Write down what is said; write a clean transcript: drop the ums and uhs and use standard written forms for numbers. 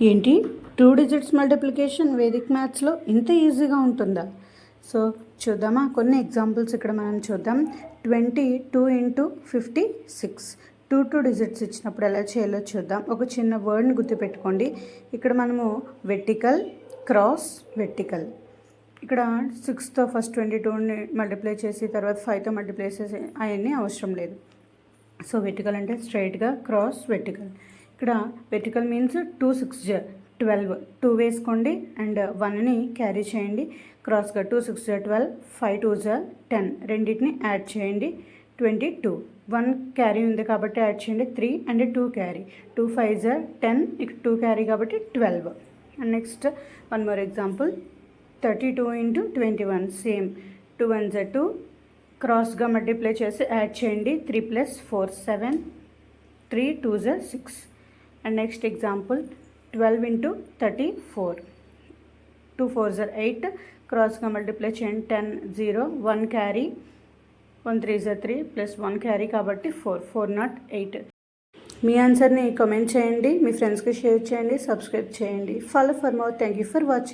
ఏంటి 2 digits multiplication Vedic మ్యాథ్స్లో ఇంత ఈజీగా ఉంటుందా? సో చూద్దామా, కొన్ని ఎగ్జాంపుల్స్ ఇక్కడ మనం చూద్దాం. 22 × 56 2 డిజిట్స్ ఇచ్చినప్పుడు ఎలా చేయాలో చూద్దాం. ఒక చిన్న వర్డ్ని గుర్తుపెట్టుకోండి. ఇక్కడ మనము వెర్టికల్, క్రాస్, వెర్టికల్. ఇక్కడ 6తో ఫస్ట్ 22ని మల్టిప్లై చేసి తర్వాత 5తో మల్టిప్లై చేసి అవన్నీ అవసరం లేదు. సో వెర్టికల్ అంటే స్ట్రైట్గా, క్రాస్, వెర్టికల్. ఇక్కడ వెర్టికల్ మీన్స్ 2 6 12 2 వేసుకోండి అండ్ 1ని క్యారీ చేయండి. క్రాస్గా 2 6 12 5 2 10 రెండింటిని యాడ్ చేయండి 22. 1 క్యారీ ఉంది కాబట్టి యాడ్ చేయండి 3 అండ్ 2 క్యారీ 2 5 10 ఇక్కడ 2 క్యారీ కాబట్టి 12. And next one more example 32 × 21 same 2 1 2 క్రాస్గా మల్టిప్లై చేసి యాడ్ చేయండి 3 + 4 7 3 2 6. And next example 12 × 34 2 4 8 cross का multiply చేయండి 10 0 1 carry 1 3 3 plus 1 carry కాబట్టి 4 not 8. మీ ఆన్సర్ని కామెంట్ చేయండి, మీ ఫ్రెండ్స్కి షేర్ చేయండి, సబ్స్క్రైబ్ చేయండి. Follow for more. Thank you for watching.